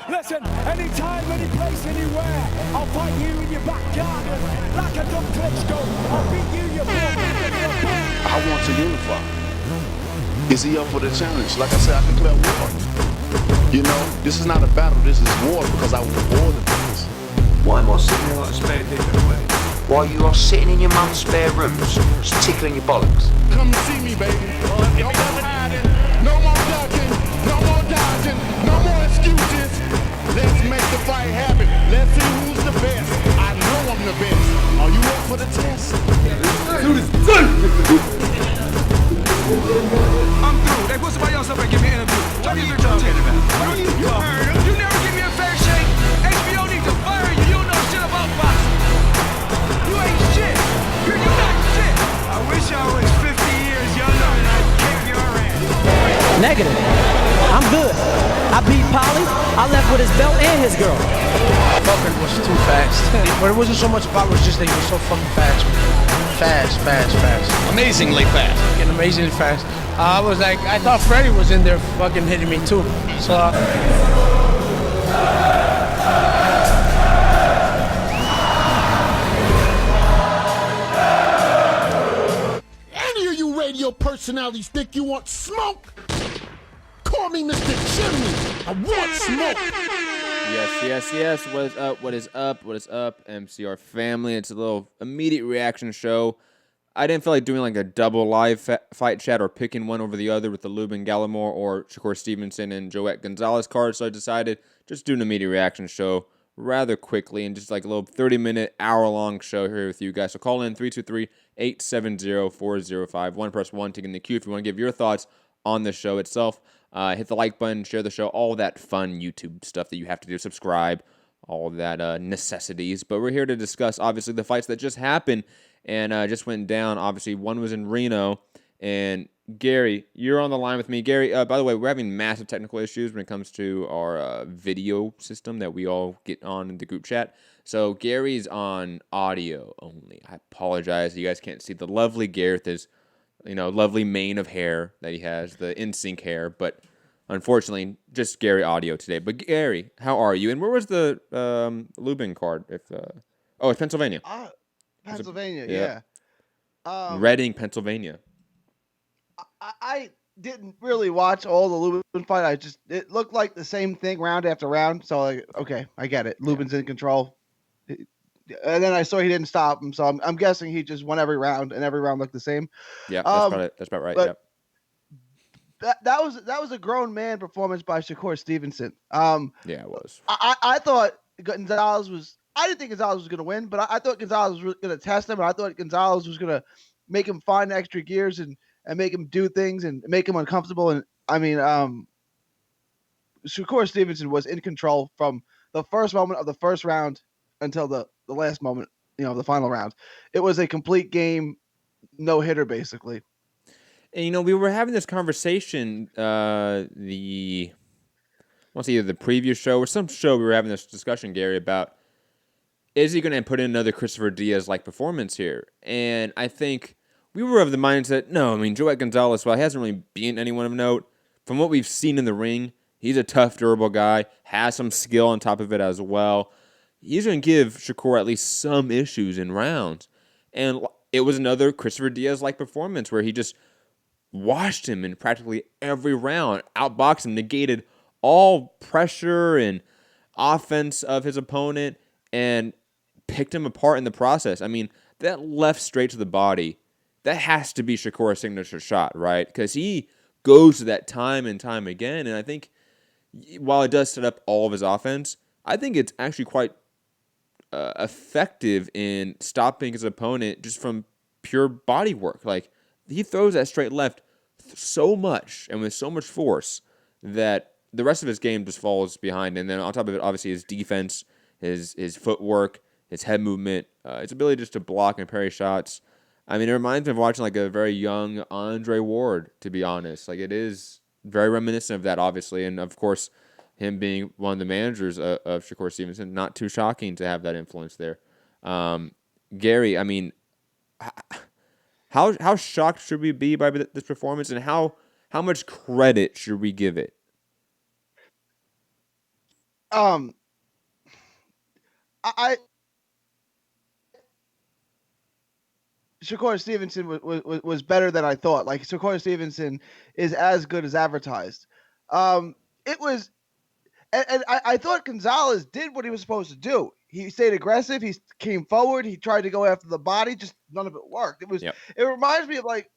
Listen, anytime, any place, anywhere, I'll fight you in your back garden. Like a dumb Klitschko, I'll beat you, you I want to unify. Is he up for the challenge? Like I said, I declare war. You know, this is not a battle, this is war because I want all the things. Why am I sitting here like a spare dick in a way? While you are sitting in your mum's spare rooms, just tickling your bollocks. Come see me, baby. No more hiding, no more ducking, no more dodging, no more excuses. Let's make the fight happen. Let's see who's the best. I know I'm the best. Are you up for the test? Dude, it's done! I'm through. They put somebody else up and give me an interview. What are you talking about? What are you talking about? You never give me a fair shake. HBO needs to fire you. You don't know shit about boxing. You ain't shit. You're not shit. I wish I was 50 years younger and I'd kick your ass. Negative. I'm good. I beat Polly. I left with his belt and his girl. Fucking was too fast. But it wasn't so much about it, was just that he was so fucking fast. Fast. Amazingly fast. Fucking amazingly fast. I was like, I thought Freddie was in there fucking hitting me too. So. Any of you radio personalities think you want smoke? Call me Mr. Chimney. I want smoke. Yes. What is up, MCR family? It's a little immediate reaction show. I didn't feel like doing like a double live fight chat or picking one over the other with the Lubin, Gallimore, or Shakur Stevenson and Joet Gonzalez cards, so I decided just do an immediate reaction show rather quickly and just like a little 30-minute, hour-long show here with you guys. So call in 323-870-4051. Press 1 to get in the queue if you want to give your thoughts on the show itself. Hit the like button, share the show, all that fun YouTube stuff that you have to do, subscribe, all that necessities. But we're here to discuss, obviously, the fights that just happened and just went down. Obviously, one was in Reno. And Gary, you're on the line with me. Gary, by the way, we're having massive technical issues when it comes to our video system that we all get on in the group chat. So Gary's on audio only. I apologize. You guys can't see the lovely Gareth is, lovely mane of hair that he has, the in-sync hair. But unfortunately, just Gary audio today. But Gary, how are you? And where was the Lubin card? It's Pennsylvania. Pennsylvania, yeah. Reading, Pennsylvania. I didn't really watch all the Lubin fight. It looked like the same thing round after round. So okay, I get it. Lubin's in control. And then I saw he didn't stop him, so I'm guessing he just won every round, and every round looked the same. Yeah, that's about right. Yep. That was a grown man performance by Shakur Stevenson. Yeah, it was. I thought Gonzalez was. I didn't think Gonzalez was going to win, but I thought Gonzalez was going to test him, and I thought Gonzalez was going to make him find extra gears and make him do things and make him uncomfortable. And I mean, Shakur Stevenson was in control from the first moment of the first round until the last moment, the final round. It was a complete game, no hitter, basically. And, we were having this conversation, either the previous show or some show, we were having this discussion, Gary, about is he going to put in another Christopher Diaz-like performance here? And I think we were of the mindset, no, Joet Gonzalez, while he hasn't really beaten anyone of note, from what we've seen in the ring, he's a tough, durable guy, has some skill on top of it as well. He's going to give Shakur at least some issues in rounds. And it was another Christopher Diaz-like performance where he just washed him in practically every round, outboxed him, negated all pressure and offense of his opponent, and picked him apart in the process. That left straight to the body, that has to be Shakur's signature shot, right? Because he goes to that time and time again, and I think while it does set up all of his offense, I think it's actually quite effective in stopping his opponent just from pure body work. Like, he throws that straight left so much and with so much force that the rest of his game just falls behind. And then on top of it, obviously, his defense, his footwork, his head movement, his ability just to block and parry shots. It reminds me of watching like a very young Andre Ward, to be honest. Like, it is very reminiscent of that, obviously. And of course, him being one of the managers of Shakur Stevenson, not too shocking to have that influence there. Gary, how shocked should we be by this performance, and how much credit should we give it? um, I Shakur Stevenson was better than I thought. Like Shakur Stevenson is as good as advertised. It was, and I thought Gonzalez did what he was supposed to do. He stayed aggressive. He came forward. He tried to go after the body. Just none of it worked. It reminds me of like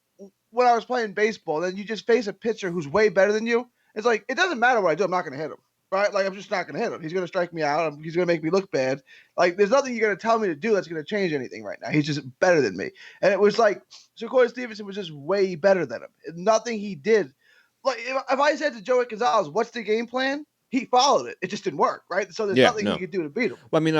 when I was playing baseball. Then you just face a pitcher who's way better than you. It's like it doesn't matter what I do. I'm not going to hit him. Right? Like I'm just not going to hit him. He's going to strike me out. He's going to make me look bad. Like there's nothing you're going to tell me to do that's going to change anything right now. He's just better than me. And it was like Shakur Stevenson was just way better than him. Nothing he did. Like if I said to Joet Gonzalez, "What's the game plan?" He followed it. It just didn't work, right? So there's nothing he could do to beat him. Well, I mean,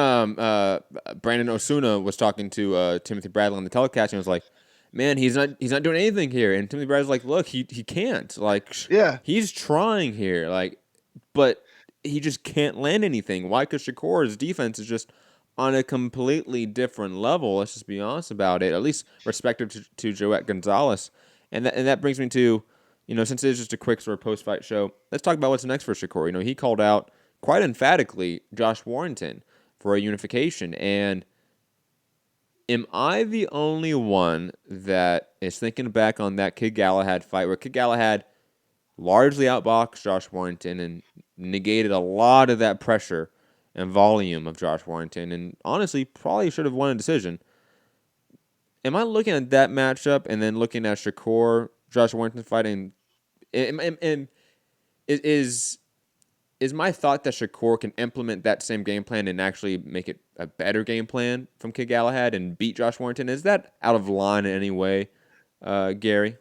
Brandon Osuna was talking to Timothy Bradley on the telecast, and was like, "Man, he's not doing anything here." And Timothy Bradley's like, "Look, he can't. Like, he's trying here, like, but he just can't land anything. Why? Because Shakur's defense is just on a completely different level. Let's just be honest about it. At least respective to Joet Gonzalez, and that brings me to." Since it is just a quick sort of post-fight show, let's talk about what's next for Shakur. He called out quite emphatically Josh Warrington for a unification. And am I the only one that is thinking back on that Kid Galahad fight where Kid Galahad largely outboxed Josh Warrington and negated a lot of that pressure and volume of Josh Warrington and honestly probably should have won a decision? Am I looking at that matchup and then looking at Shakur, Josh Warrington fighting, and is my thought that Shakur can implement that same game plan and actually make it a better game plan from Kid Galahad and beat Josh Warrington? Is that out of line in any way, Gary?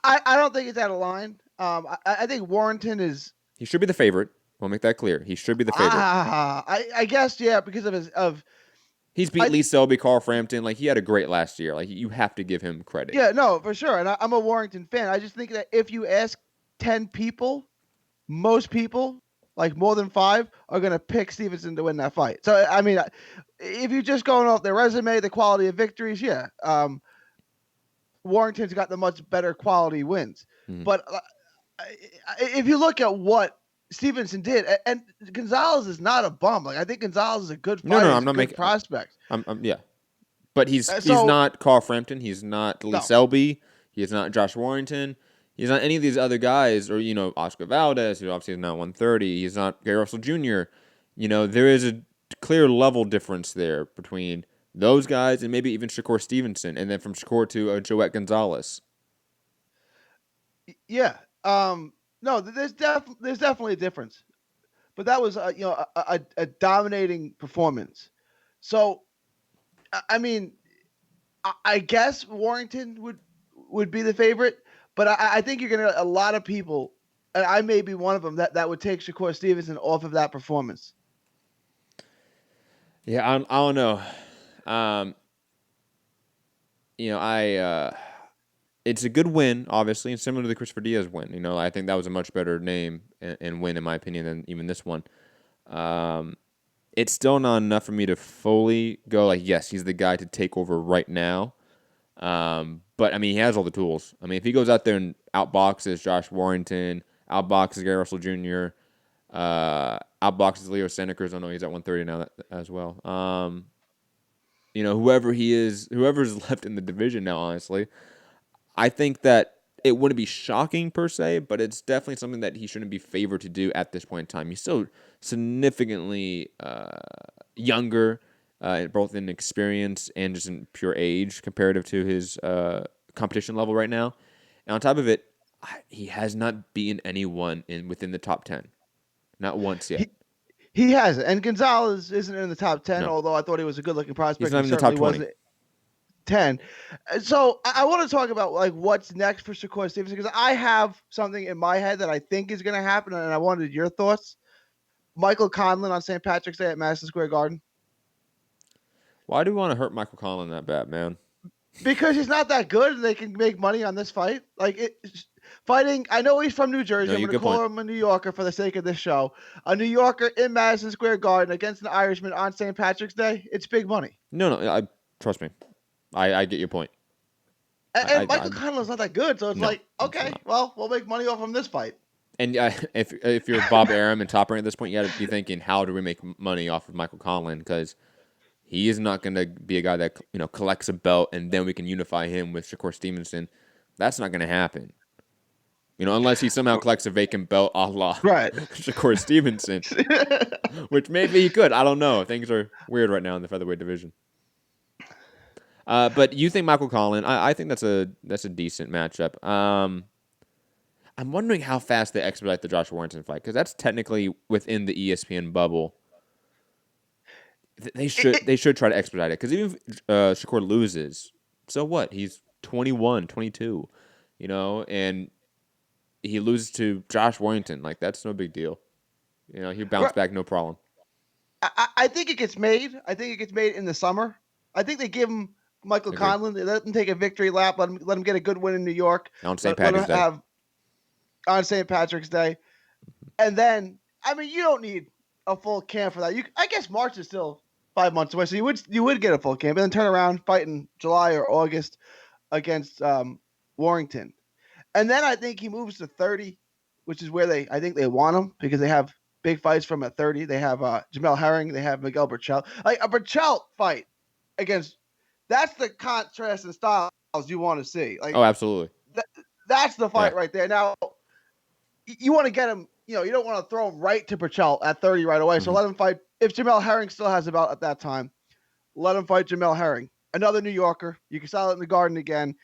I don't think it's out of line. I think Warrington is. He should be the favorite. We'll make that clear. He should be the favorite. I guess because of he's beat Lee Selby, Carl Frampton. Like, he had a great last year. Like, you have to give him credit. Yeah, no, for sure. And I'm a Warrington fan. I just think that if you ask 10 people, most people, like more than 5, are going to pick Stevenson to win that fight. So, I mean, if you're just going off their resume, the quality of victories, Warrington's got the much better quality wins. Mm-hmm. But if you look at what Stevenson did, and Gonzalez is not a bum. Like I think Gonzalez is a good fighter. I'm not making prospect. But he's not Carl Frampton. He's not Lee Selby. He's not Josh Warrington. He's not any of these other guys, or Oscar Valdez, who obviously is now 130. He's not Gary Russell Jr. There is a clear level difference there between those guys and maybe even Shakur Stevenson, and then from Shakur to Joet Gonzalez. Yeah. No, there's definitely a difference, but that was a dominating performance. So, I mean, I guess Warrington would be the favorite, but I think you're gonna a lot of people, and I may be one of them that would take Shakur Stevenson off of that performance. Yeah, I don't know. It's a good win, obviously, and similar to the Christopher Diaz win. I think that was a much better name and win, in my opinion, than even this one. It's still not enough for me to fully go like, yes, he's the guy to take over right now. But, I mean, he has all the tools. I mean, if he goes out there and outboxes Josh Warrington, outboxes Gary Russell Jr., outboxes Leo Senekers, I know he's at 130 now as well. Whoever's left in the division now, honestly, I think that it wouldn't be shocking per se, but it's definitely something that he shouldn't be favored to do at this point in time. He's still significantly younger, both in experience and just in pure age comparative to his competition level right now. And on top of it, he has not beaten anyone within the top 10. Not once yet. He hasn't. And Gonzalez isn't in the top 10, although I thought he was a good-looking prospect. He's not in the top 20. 10. So I want to talk about like what's next for Shakur Stevenson, because I have something in my head that I think is going to happen, and I wanted your thoughts. Michael Conlon on St. Patrick's Day at Madison Square Garden. Why do you want to hurt Michael Conlon that bad, man? Because he's not that good, and they can make money on this fight. Fighting. I know he's from New Jersey. I'm going to call him a New Yorker for the sake of this show. A New Yorker in Madison Square Garden against an Irishman on St. Patrick's Day. It's big money. No, trust me. I get your point. And Michael Conlon's not that good, so it's okay, well, we'll make money off from this fight. And if you're Bob Arum and Top Rank at this point, you got to be thinking, how do we make money off of Michael Conlon? Because he is not going to be a guy that collects a belt and then we can unify him with Shakur Stevenson. That's not going to happen. Unless he somehow collects a vacant belt a la Shakur Stevenson, which maybe he could. I don't know. Things are weird right now in the featherweight division. But you think Michael Conlon? I think that's a decent matchup. I'm wondering how fast they expedite the Josh Warrington fight, because that's technically within the ESPN bubble. They should try to expedite it, because even if Shakur loses, so what? He's 21, 22, and he loses to Josh Warrington. Like, that's no big deal. He'll bounce back, no problem. I think it gets made. I think it gets made in the summer. I think they give him Michael Conlon. They let him take a victory lap. Let him get a good win in New York. On St. Patrick's Day. On St. Patrick's Day. And then, you don't need a full camp for that. I guess March is still 5 months away, so you would get a full camp and then turn around, fight in July or August against Warrington. And then I think he moves to 30, which is where I think they want him, because they have big fights from at 30. They have Jamel Herring. They have Miguel Burchell. Like a Burchell fight against, that's the contrast in styles you want to see. Like, oh, absolutely. That's the fight right there. Now, you want to get him, you don't want to throw him right to Burchell at 30 right away. So let him fight. If Jamel Herring still has a belt at that time, let him fight Jamel Herring. Another New Yorker. You can sell it in the Garden again.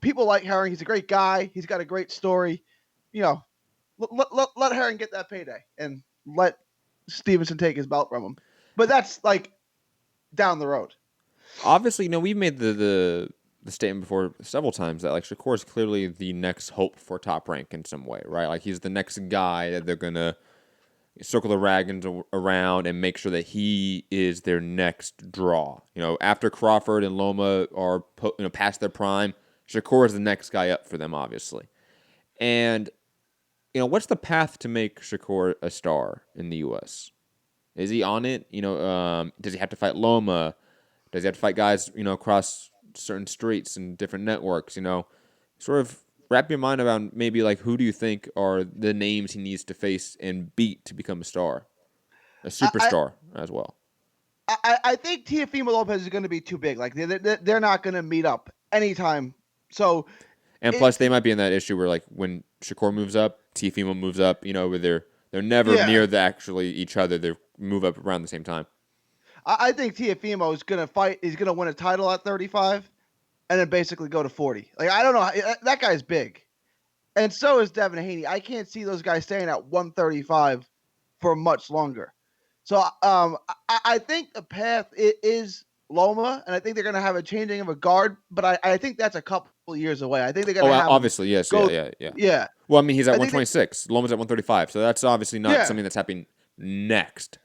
People like Herring. He's a great guy. He's got a great story. Let Herring get that payday and let Stevenson take his belt from him. But that's like down the road. Obviously, we've made the statement before several times that like Shakur is clearly the next hope for Top Rank in some way, right? Like he's the next guy that they're gonna circle the wagons around and make sure that he is their next draw. After Crawford and Loma are past their prime, Shakur is the next guy up for them, obviously. And what's the path to make Shakur a star in the U.S.? Is he on it? Does he have to fight Loma? Does he have to fight guys across certain streets and different networks? Sort of wrap your mind around maybe like who do you think are the names he needs to face and beat to become a star, a superstar as well. I think Teofimo Lopez is going to be too big. Like they're not going to meet up anytime. So, and plus they might be in that issue where like when Shakur moves up, Teofimo moves up. Where they're never near each other. They move up around the same time. I think Teofimo is going to fight. He's going to win a title at 35 and then basically go to 40. Like, I don't know. That guy's big. And so is Devin Haney. I can't see those guys staying at 135 for much longer. So I think the path is Loma, and I think they're going to have a changing of a guard, but I think that's a couple years away. I think they're going to have obviously, yes. Yeah. Well, he's at 126. Loma's at 135, so that's obviously not something that's happening next.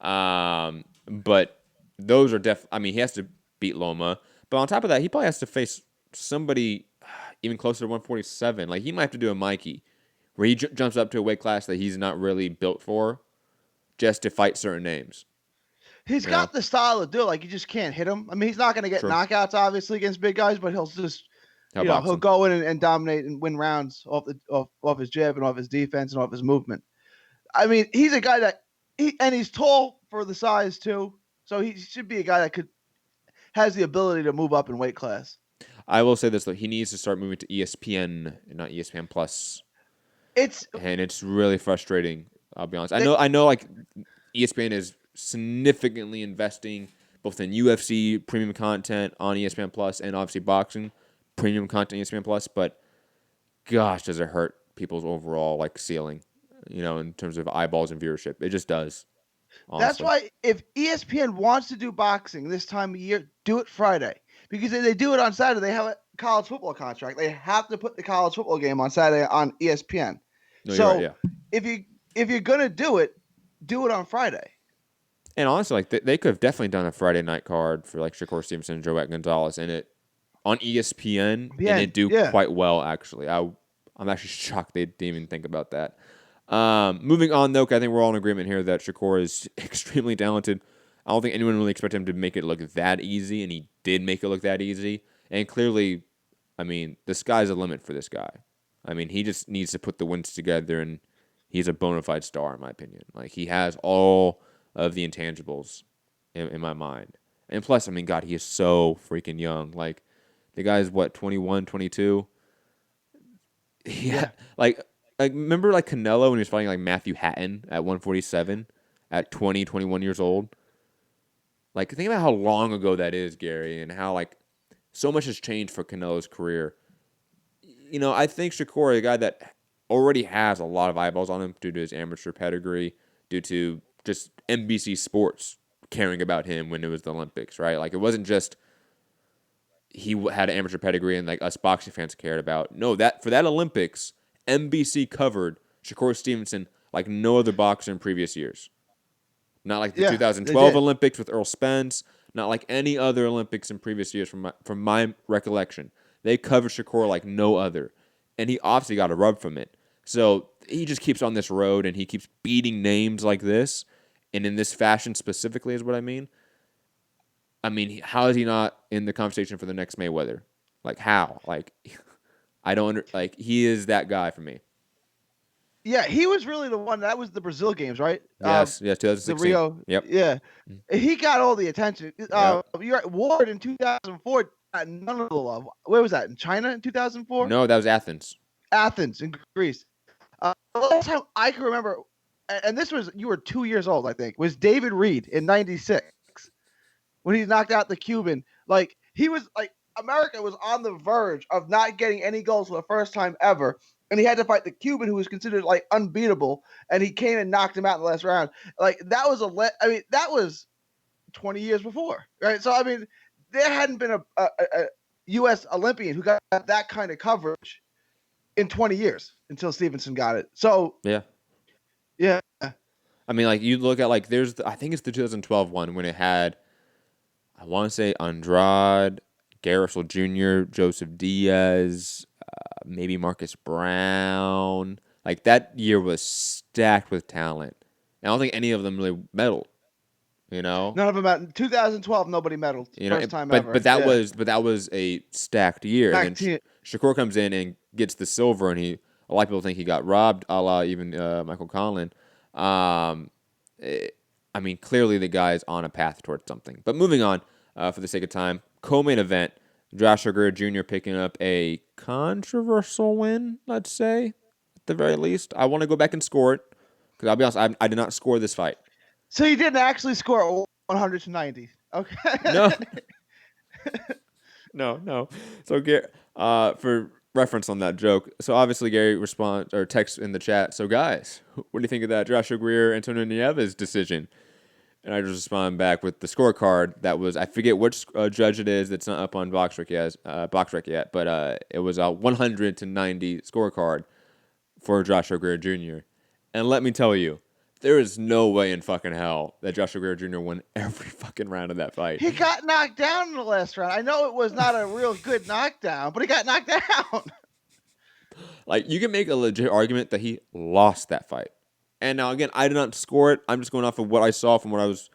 But those are he has to beat Loma. But on top of that, he probably has to face somebody even closer to 147. Like, he might have to do a Mikey, where he jumps up to a weight class that he's not really built for just to fight certain names. He's got the style to do it. Like, you just can't hit him. He's not going to get knockouts, obviously, against big guys, but he'll just, he'll go in and dominate and win rounds off his jab and off his defense and off his movement. He's a guy that, he's tall for the size, too. So he should be a guy that has the ability to move up in weight class. I will say this, though. He needs to start moving to ESPN and not ESPN Plus. It's really frustrating, I'll be honest. I know like ESPN is significantly investing both in UFC premium content on ESPN Plus and obviously boxing premium content on ESPN Plus, but gosh, does it hurt people's overall like ceiling, in terms of eyeballs and viewership. It just does. Honestly. That's why if ESPN wants to do boxing this time of year, do it Friday. Because if they do it on Saturday, they have a college football contract. They have to put the college football game on Saturday on ESPN. No, so you're right, yeah. if you're gonna do it on Friday. And honestly, like they could have definitely done a Friday night card for like Shakur Stevenson and Joet Gonzalez and it on ESPN and it do quite well actually. I'm actually shocked they didn't even think about that. Moving on though, I think we're all in agreement here that Shakur is extremely talented. I don't think anyone really expected him to make it look that easy, and he did make it look that easy. And clearly, the sky's the limit for this guy. I mean, he just needs to put the wins together, and he's a bona fide star, in my opinion. Like, he has all of the intangibles in my mind. And plus, I mean, God, he is so freaking young. Like, the guy's, 21, 22? Yeah. Like, remember, like, Canelo when he was fighting, like, Matthew Hatton at 147 at 20, 21 years old? Like, think about how long ago that is, Gary, and how, like, so much has changed for Canelo's career. You know, I think Shakur, a guy that already has a lot of eyeballs on him due to his amateur pedigree, due to just NBC Sports caring about him when it was the Olympics, right? Like, it wasn't just he had an amateur pedigree and, like, us boxing fans cared about. No, for that Olympics, NBC covered Shakur Stevenson like no other boxer in previous years. Not like the 2012 Olympics with Earl Spence, not like any other Olympics in previous years from my recollection. They covered Shakur like no other, and he obviously got a rub from it. So he just keeps on this road, and he keeps beating names like this, and in this fashion specifically is what I mean. I mean, how is he not in the conversation for the next Mayweather? Like, how? Like, I don't like, he is that guy for me. Yeah, he was really the one. That was the Brazil games, right? Yes, 2016. The Rio. Yep. Yeah, he got all the attention. You're right. Ward in 2004 got none of the love. Where was that? In China in 2004? No, that was Athens. Athens in Greece. The last time I can remember, and this was, you were 2 years old, I think, was David Reed in '96 when he knocked out the Cuban. Like, he was like, America was on the verge of not getting any goals for the first time ever. And he had to fight the Cuban, who was considered like unbeatable, and he came and knocked him out in the last round. Like, that was that was 20 years before, right? So I mean, there hadn't been a U.S. Olympian who got that kind of coverage in 20 years until Stevenson got it. So yeah. I mean, like, you look at, like, I think it's the 2012 one when it had, I want to say, Andrade, Gary Russell Jr., Joseph Diaz, maybe Marcus Brown. Like, that year was stacked with talent. I don't think any of them really medaled. You know, none of them. In 2012, nobody medaled. First time ever. But that was a stacked year. And then Shakur comes in and gets the silver, and a lot of people think he got robbed, a la even Michael Conlan. I mean, clearly the guy's on a path towards something. But moving on, for the sake of time, co-main event. Josh Shakur Jr. picking up a controversial win, let's say, at the very least. I want to go back and score it, because I'll be honest, I did not score this fight. So you didn't actually score 100 to 90. Okay. No. So, for reference on that joke, so obviously Gary responds or texts in the chat. So, guys, what do you think of that Joshua Greer Antonio Nieves decision? And I just respond back with the scorecard that was, I forget which judge it is that's not up on BoxRec yet, but it was a 100 to 90 scorecard for Joshua Greer Jr. And let me tell you, there is no way in fucking hell that Joshua Greer Jr. won every fucking round of that fight. He got knocked down in the last round. I know it was not a real good knockdown, but he got knocked down. Like, you can make a legit argument that he lost that fight. And now, again, I did not score it. I'm just going off of what I saw from what I was,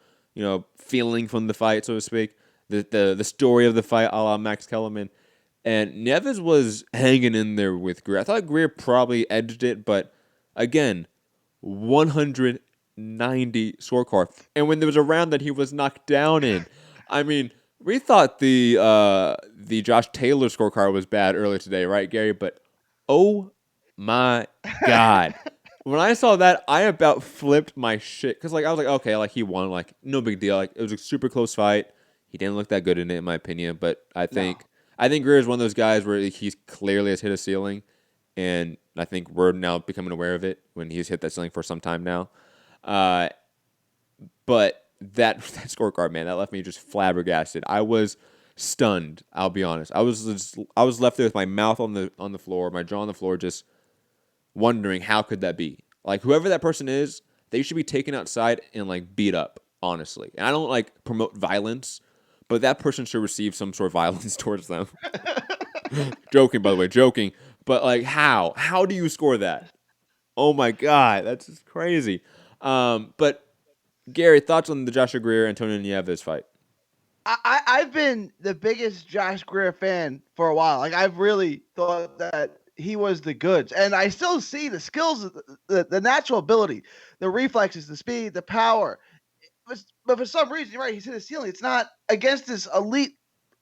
feeling from the fight, so to speak. The story of the fight, a la Max Kellerman. And Nieves was hanging in there with Greer. I thought Greer probably edged it, but again, 190 scorecard. And when there was a round that he was knocked down in, I mean, we thought the Josh Taylor scorecard was bad earlier today, right, Gary? But oh my God. When I saw that, I about flipped my shit. Because, I was like, okay, he won. No big deal. It was a super close fight. He didn't look that good in it, in my opinion. But I think Greer is one of those guys where he clearly has hit a ceiling. And I think we're now becoming aware of it when he's hit that ceiling for some time now. But that scorecard, man, that left me just flabbergasted. I was stunned, I'll be honest. I was left there with my mouth on the floor, my jaw on the floor, just wondering how could that be. Whoever that person is, they should be taken outside and beat up, honestly. And I don't promote violence, but that person should receive some sort of violence towards them. Joking, by the way, joking. But how? How do you score that? Oh my God, that's just crazy. But Gary, thoughts on the Joshua Greer Antonio Nieves fight? I've been the biggest Josh Greer fan for a while. I've really thought that he was the goods. And I still see the skills, the natural ability, the reflexes, the speed, the power. But for some reason, you're right, he's hit his ceiling. It's not against this elite,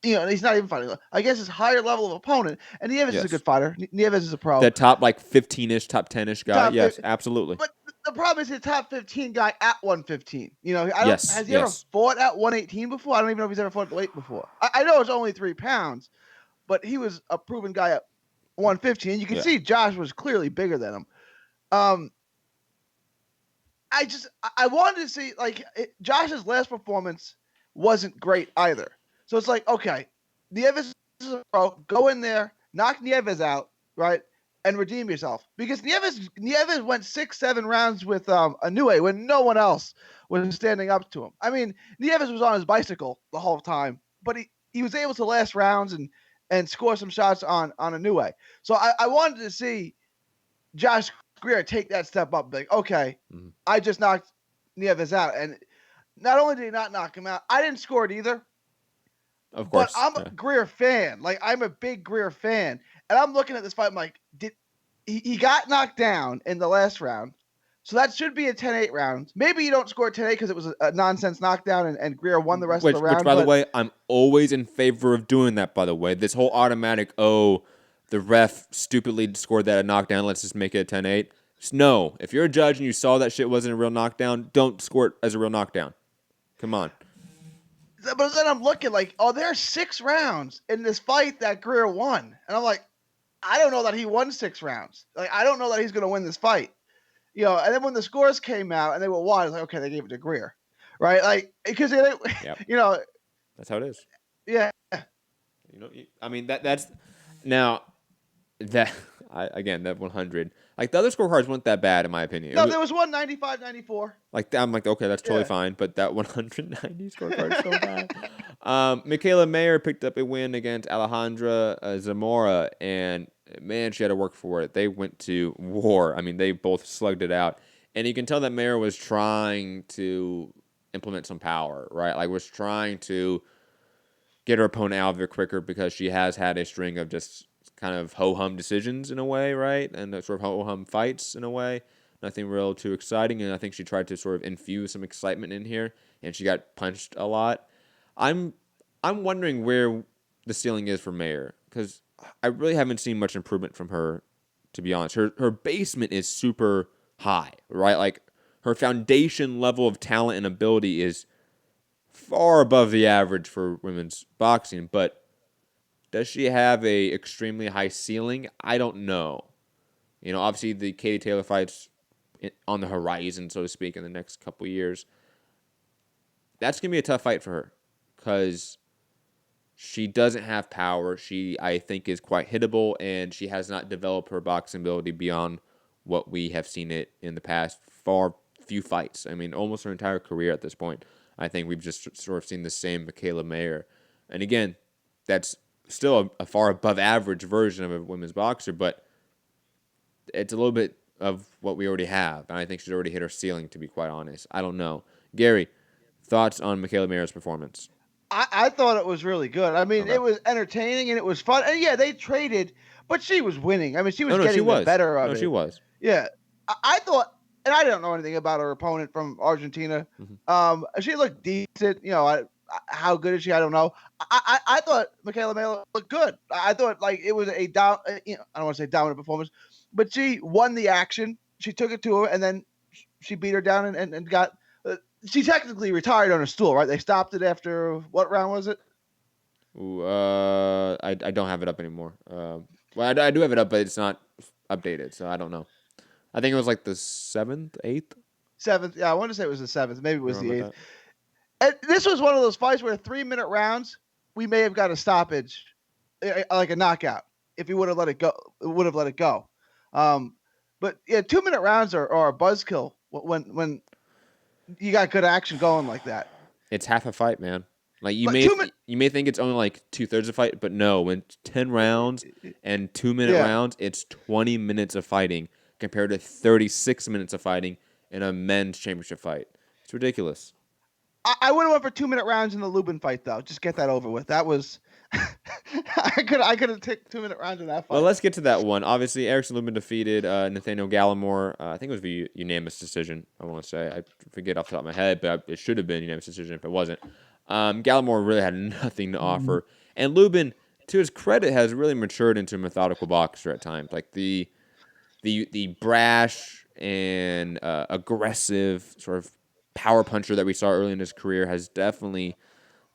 he's not even fighting against his higher level of opponent. And Nieves is a good fighter. Nieves is a pro. The top 15-ish, top 10-ish guy. Yes, absolutely. But the problem is he's a top 15 guy at 115. Has he ever fought at 118 before? I don't even know if he's ever fought at weight before. I know it's only 3 pounds, but he was a proven guy at 115. And you can see Josh was clearly bigger than him. I wanted to see, Josh's last performance wasn't great either. So it's like, okay, Nieves is a pro. Go in there, knock Nieves out, right, and redeem yourself. Because Nieves went 6-7 rounds with Inoue when no one else was standing up to him. I mean, Nieves was on his bicycle the whole time, but he was able to last rounds and score some shots on Inoue. So I wanted to see Josh Greer take that step up. Like, okay, I just knocked Nieves out. And not only did he not knock him out, I didn't score it either. Of course. But I'm a Greer fan. I'm a big Greer fan. And I'm looking at this fight. I'm like, he got knocked down in the last round. So that should be a 10-8 round. Maybe you don't score 10-8 because it was a nonsense knockdown and Greer won the rest of the round. Which, by the way, I'm always in favor of doing that, by the way. This whole automatic, the ref stupidly scored that a knockdown, let's just make it a 10-8. No. If you're a judge and you saw that shit wasn't a real knockdown, don't score it as a real knockdown. Come on. But then I'm looking there are 6 rounds in this fight that Greer won. And I'm like, I don't know that he won 6 rounds. I don't know that he's going to win this fight. And then when the scores came out and they were wide, I was like, okay, they gave it to Greer. Right? Because, that's how it is. Yeah. That's now that that 100. The other scorecards weren't that bad in my opinion. No, there was one 95-94. I'm okay, that's totally fine, but that 190 scorecard is so bad. Michaela Mayer picked up a win against Alejandra Zamora, and man, she had to work for it. They went to war. They both slugged it out, and you can tell that Mayer was trying to implement some power, right? Was trying to get her opponent out of there quicker because she has had a string of just kind of ho-hum decisions in a way, right? And sort of ho-hum fights in a way. Nothing real too exciting, and I think she tried to sort of infuse some excitement in here, and she got punched a lot. I'm wondering where the ceiling is for Mayer, because I really haven't seen much improvement from her, to be honest. Her basement is super high, right? Her foundation level of talent and ability is far above the average for women's boxing, but does she have a extremely high ceiling? I don't know. Obviously the Katie Taylor fight's on the horizon, so to speak, in the next couple of years. That's going to be a tough fight for her because she doesn't have power. She, I think, is quite hittable, and she has not developed her boxing ability beyond what we have seen it in the past few fights. Almost her entire career at this point. I think we've just sort of seen the same Michaela Mayer. And again, that's still a far above average version of a women's boxer, but it's a little bit of what we already have. And I think she's already hit her ceiling, to be quite honest. I don't know. Gary, thoughts on Michaela Mayer's performance? I thought it was really good. It was entertaining and it was fun. And yeah, they traded, but she was winning. She was getting the better of it. No, she was. Yeah. I thought, and I don't know anything about her opponent from Argentina. She looked decent. How good is she? I don't know. I thought Michaela Mayer looked good. I thought it was I don't want to say dominant performance, but she won the action. She took it to her, and then she beat her down and got. She technically retired on a stool, right? They stopped it after what round was it? Ooh, I don't have it up anymore. I do have it up, but it's not updated, so I don't know. I think it was the 7th, 8th? 7th. Yeah, I want to say it was the 7th. Maybe it was the 8th. And this was one of those fights where 3-minute rounds, we may have got a stoppage, like a knockout, if he would have let it go. But yeah, 2-minute rounds are a buzzkill when you got good action going like that. It's half a fight, man. You may think it's only 2/3 of a fight, but no, when 10 rounds and 2-minute rounds, it's 20 minutes of fighting compared to 36 minutes of fighting in a men's championship fight. It's ridiculous. I would have went for 2-minute rounds in the Lubin fight, though. Just get that over with. That was I could have taken 2-minute rounds in that fight. Well, let's get to that one. Obviously, Erickson Lubin defeated Nathaniel Gallimore. I think it was a unanimous decision, I want to say. I forget off the top of my head, but it should have been a unanimous decision if it wasn't. Gallimore really had nothing to offer. And Lubin, to his credit, has really matured into a methodical boxer at times. Like the brash and aggressive sort of power puncher that we saw early in his career has definitely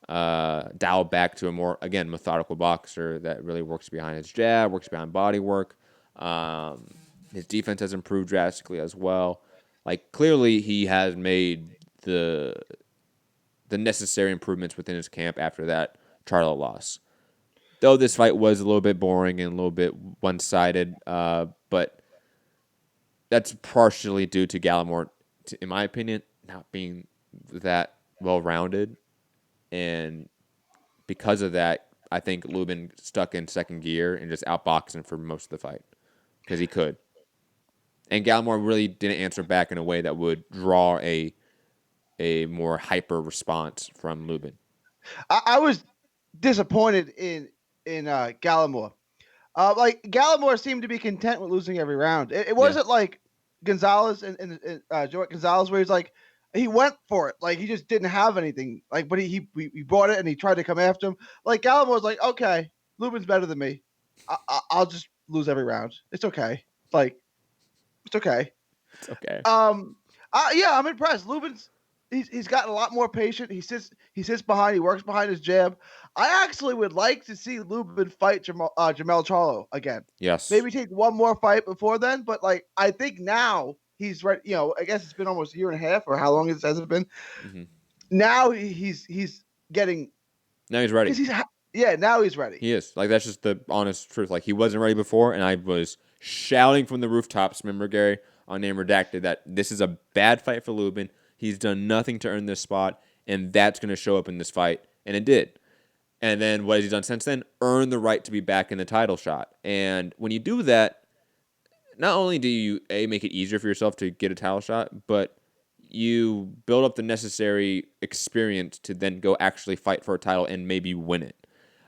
dialed back to a more, again, methodical boxer that really works behind his jab, works behind body work. His defense has improved drastically as well. Like, clearly he has made the necessary improvements within his camp after that Charlo loss. Though this fight was a little bit boring and a little bit one-sided, but that's partially due to Gallimore, in my opinion, not being that well-rounded. And because of that, I think Lubin stuck in second gear and just outboxing for most of the fight because he could. And Gallimore really didn't answer back in a way that would draw a more hyper response from Lubin. I was disappointed in Gallimore. Like Gallimore seemed to be content with losing every round. It wasn't like Gonzalez and Joet Gonzalez where he's like he went for it. Like he just didn't have anything. Like but he brought it and he tried to come after him. Like Gallimore was like, okay, Lubin's better than me. I'll just lose every round. It's okay. Like it's okay. It's okay. Yeah, I'm impressed. Lubin's he's gotten a lot more patient. He sits behind. He works behind his jab. I actually would like to see Lubin fight Jamel Charlo again. Yes. Maybe take one more fight before then. But like I think now he's ready. You know, I guess it's been almost a year and a half or how long has it been. Mm-hmm. Now he's getting. Now he's ready. Now he's ready. He is. Like that's just the honest truth. Like he wasn't ready before, and I was shouting from the rooftops. Remember, Gary, on Name Redacted, that this is a bad fight for Lubin. He's done nothing to earn this spot, and that's going to show up in this fight, and it did. And then what has he done since then? Earned the right to be back in the title shot. And when you do that, not only do you, make it easier for yourself to get a title shot, but you build up the necessary experience to then go actually fight for a title and maybe win it.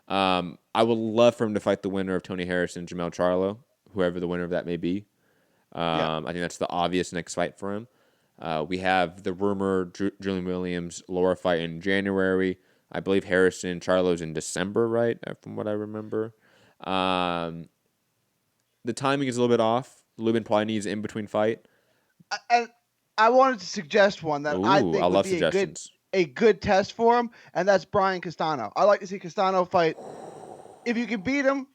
I would love for him to fight the winner of Tony Harrison and Jamel Charlo, whoever the winner of that may be. I think that's the obvious next fight for him. We have the rumored Julian Williams-Laura fight in January. I believe Harrison Charlo's in December, right? From what I remember. The timing is a little bit off. Lubin probably needs an in-between fight. And I wanted to suggest one that I think would be a good test for him, and that's Brian Castano. I like to see Castano fight. If you can beat him.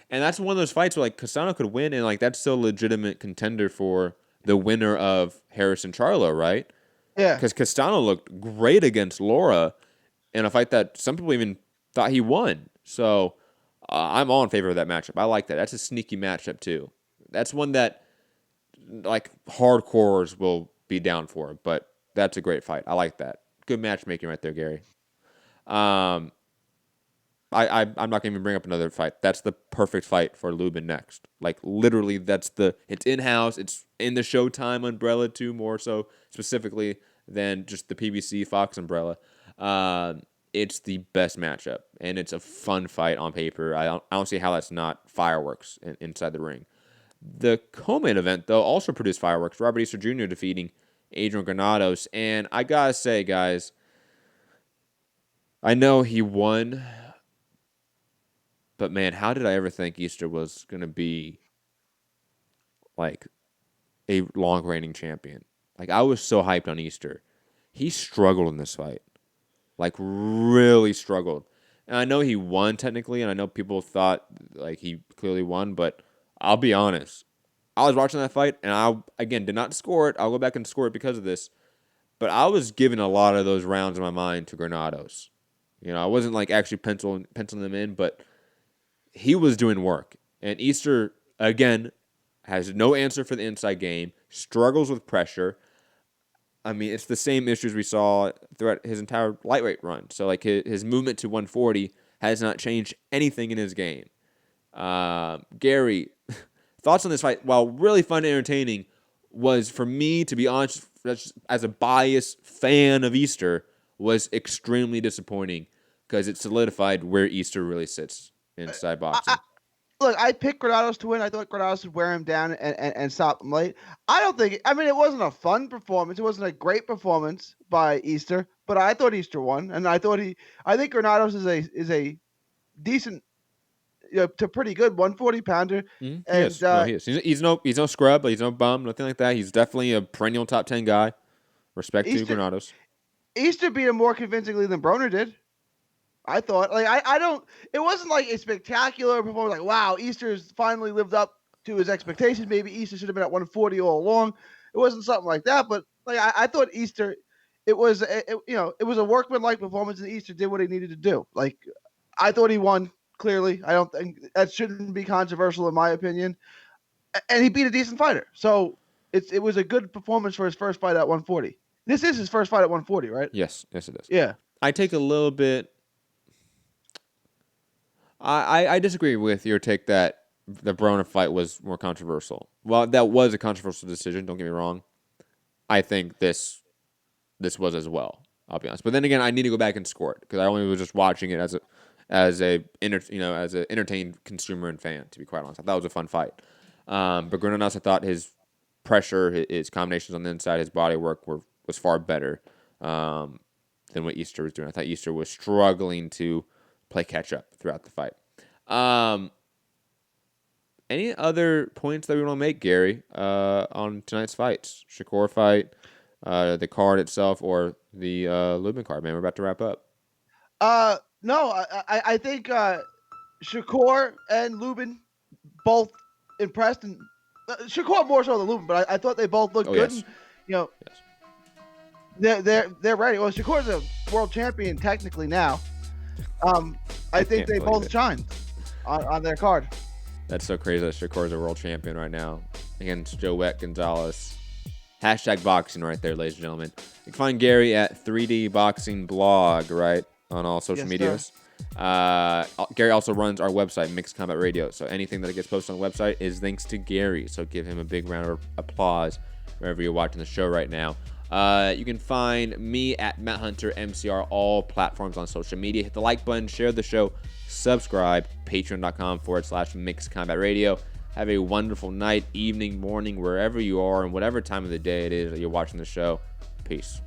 And that's one of those fights where like Castano could win, and like that's still a legitimate contender for the winner of Harrison Charlo, right? Yeah. Because Castano looked great against Laura in a fight that some people even thought he won. So I'm all in favor of that matchup. I like that. That's a sneaky matchup too. That's one that like hardcores will be down for, but that's a great fight. I like that. Good matchmaking right there, Gary. I'm not going to even bring up another fight. That's the perfect fight for Lubin next. Like, literally, it's in-house. It's in the Showtime umbrella, too, more so specifically than just the PBC Fox umbrella. It's the best matchup, and it's a fun fight on paper. I don't see how that's not fireworks inside the ring. The co-main event, though, also produced fireworks. Robert Easter Jr. defeating Adrian Granados. And I got to say, guys, I know he won, but man, how did I ever think Easter was going to be like a long reigning champion? Like, I was so hyped on Easter. He struggled in this fight. Like, really struggled. And I know he won technically, and I know people thought like he clearly won, but I'll be honest. I was watching that fight, and I, again, did not score it. I'll go back and score it because of this. But I was giving a lot of those rounds in my mind to Granados. You know, I wasn't like actually penciling them in, but he was doing work. And Easter, again, has no answer for the inside game, struggles with pressure. I mean, it's the same issues we saw throughout his entire lightweight run. So, like, his movement to 140 has not changed anything in his game. Gary, thoughts on this fight? While really fun and entertaining, was, for me, to be honest, as a biased fan of Easter, was extremely disappointing because it solidified where Easter really sits inside boxing. Look, I picked Granados to win. I thought Granados would wear him down and stop him late. I don't think. I mean, it wasn't a fun performance. It wasn't a great performance by Easter, but I thought Easter won, and I think Granados is a decent, to pretty good 140 pounder. He is. He's no scrub, but he's no bum, nothing like that. He's definitely a perennial top 10 guy. Respect to Granados. Easter beat him more convincingly than Broner did. I thought, like, I don't. It wasn't like a spectacular performance. Like, wow, Easter's finally lived up to his expectations. Maybe Easter should have been at 140 all along. It wasn't something like that. But like, I thought Easter, it was a workmanlike performance, and Easter did what he needed to do. Like, I thought he won clearly. I don't think that shouldn't be controversial in my opinion. And he beat a decent fighter, so it was a good performance for his first fight at 140. This is his first fight at 140, right? Yes, it is. Yeah. I take a little bit. I disagree with your take that the Broner fight was more controversial. Well, that was a controversial decision. Don't get me wrong. I think this was as well. I'll be honest. But then again, I need to go back and score it because I only was just watching it as an entertained consumer and fan. To be quite honest, I thought it was a fun fight. But Granados, I thought his pressure, his combinations on the inside, his body work was far better than what Easter was doing. I thought Easter was struggling to play catch up throughout the fight. Any other points that we want to make, Gary, on tonight's fights? Shakur fight, the card itself, or the Lubin card? Man, we're about to wrap up. No, I think Shakur and Lubin both impressed, and Shakur more so than Lubin, but I thought they both looked good. Yes. And, they're ready. Well, Shakur's a world champion technically now. I think they both shined on their card. That's so crazy that Shakur's a world champion right now against Joet Gonzalez. #boxing right there, ladies and gentlemen. You can find Gary at 3D Boxing Blog, right, on all social medias. Gary also runs our website, Mixed Combat Radio. So anything that gets posted on the website is thanks to Gary. So give him a big round of applause wherever you're watching the show right now. You can find me at Matt Hunter MCR, all platforms on social media. Hit the like button, share the show, subscribe, patreon.com/Mixed Combat Radio. Have a wonderful night, evening, morning, wherever you are, and whatever time of the day it is that you're watching the show. Peace.